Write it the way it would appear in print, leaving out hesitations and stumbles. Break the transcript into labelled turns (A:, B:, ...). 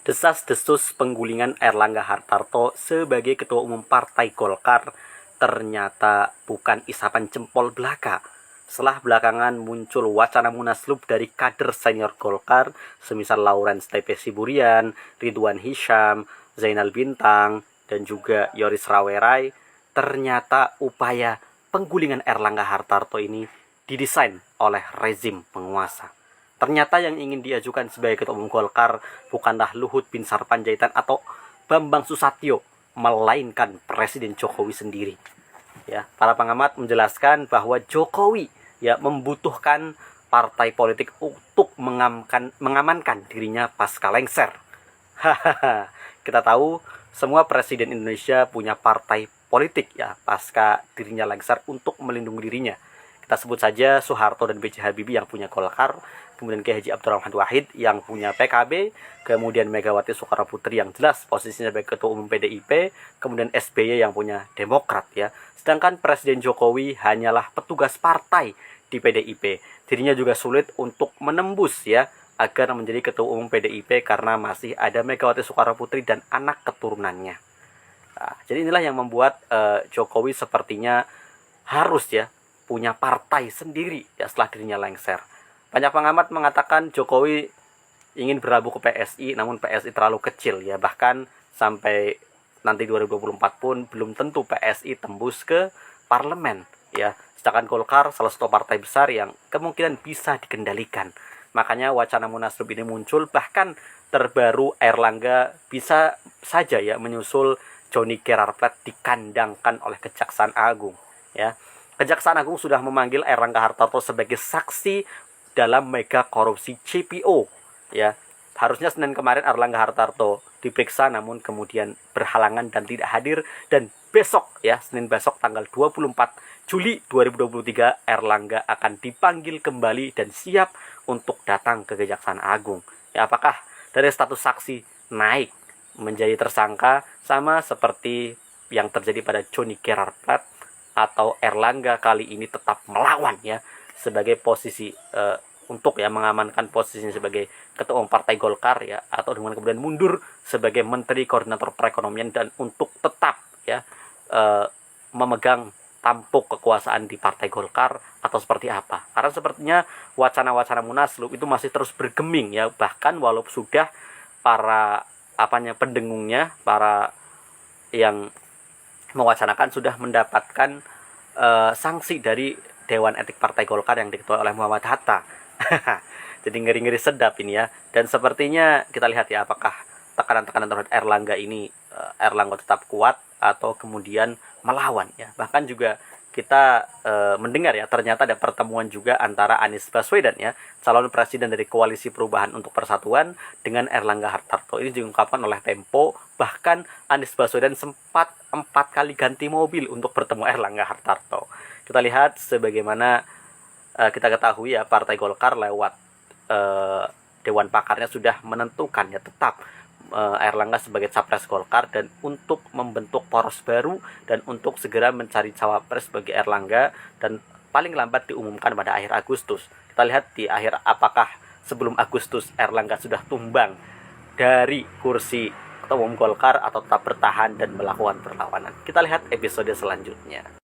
A: Desas-desus penggulingan Erlangga Hartarto sebagai Ketua Umum Partai Golkar ternyata bukan isapan jempol belaka. Setelah belakangan muncul wacana munaslup dari kader senior Golkar semisal Laurens T.P. Siburian, Ridwan Hisyam, Zainal Bintang, dan juga Yoris Rawerai, ternyata upaya penggulingan Erlangga Hartarto ini didesain oleh rezim penguasa. Ternyata yang ingin diajukan sebagai Ketua Umum Golkar bukanlah Luhut bin Sarpanjaitan atau Bambang Susatyo, melainkan Presiden Jokowi sendiri. Ya, para pengamat menjelaskan bahwa Jokowi membutuhkan partai politik untuk mengamankan dirinya pasca lengser. Kita tahu semua presiden Indonesia punya partai politik pasca dirinya lengser untuk melindungi dirinya. Kita sebut saja Soeharto dan B.J. Habibie yang punya Golkar, kemudian Kiai Haji Abdurrahman Wahid yang punya PKB, kemudian Megawati Soekarnoputri yang jelas posisinya sebagai Ketua Umum PDIP, kemudian SBY yang punya Demokrat ya. Sedangkan Presiden Jokowi hanyalah petugas partai di PDIP. Dirinya juga sulit untuk menembus agar menjadi Ketua Umum PDIP karena masih ada Megawati Soekarnoputri dan anak keturunannya. Nah, jadi inilah yang membuat Jokowi sepertinya harus punya partai sendiri setelah dirinya lengser. Banyak pengamat mengatakan Jokowi ingin berlabuh ke PSI, namun PSI terlalu kecil bahkan sampai nanti 2024 pun belum tentu PSI tembus ke parlemen Sedangkan Golkar salah satu partai besar yang kemungkinan bisa dikendalikan. Makanya wacana munaslup ini muncul, bahkan terbaru Erlangga bisa saja menyusul Johnny G. Plate dikandangkan oleh Kejaksaan Agung Kejaksaan Agung sudah memanggil Erlangga Hartarto sebagai saksi dalam mega korupsi CPO Harusnya Senin kemarin Erlangga Hartarto diperiksa, namun kemudian berhalangan dan tidak hadir. Dan besok Senin besok tanggal 24 Juli 2023 Erlangga akan dipanggil kembali dan siap untuk datang ke Kejaksaan Agung. Apakah dari status saksi naik menjadi tersangka sama seperti yang terjadi pada Johnny G. Plate, atau Erlangga kali ini tetap melawan sebagai posisi untuk mengamankan posisinya sebagai Ketua Umum Partai Golkar atau dengan kemudian mundur sebagai Menteri Koordinator Perekonomian dan untuk tetap memegang tampuk kekuasaan di Partai Golkar atau seperti apa. Karena sepertinya wacana-wacana munaslup itu masih terus bergeming bahkan walaupun sudah para pendengungnya, para yang mewacanakan sudah mendapatkan sanksi dari Dewan Etik Partai Golkar yang diketuai oleh Muhammad Hatta. Jadi ngeri-ngeri sedap ini Dan sepertinya kita lihat apakah tekanan-tekanan terhadap Erlangga ini Erlangga tetap kuat atau kemudian melawan Bahkan juga kita mendengar ternyata ada pertemuan juga antara Anies Baswedan calon presiden dari Koalisi Perubahan untuk Persatuan dengan Erlangga Hartarto. Ini diungkapkan oleh Tempo, bahkan Anies Baswedan sempat 4 kali ganti mobil untuk bertemu Erlangga Hartarto. Kita lihat sebagaimana kita ketahui Partai Golkar lewat Dewan Pakarnya sudah menentukan tetap Erlangga sebagai capres Golkar dan untuk membentuk poros baru dan untuk segera mencari cawapres bagi Erlangga dan paling lambat diumumkan pada akhir Agustus. Kita lihat di akhir apakah sebelum Agustus Erlangga sudah tumbang dari kursi Ketua Umum Golkar atau tetap bertahan dan melakukan perlawanan. Kita lihat episode selanjutnya.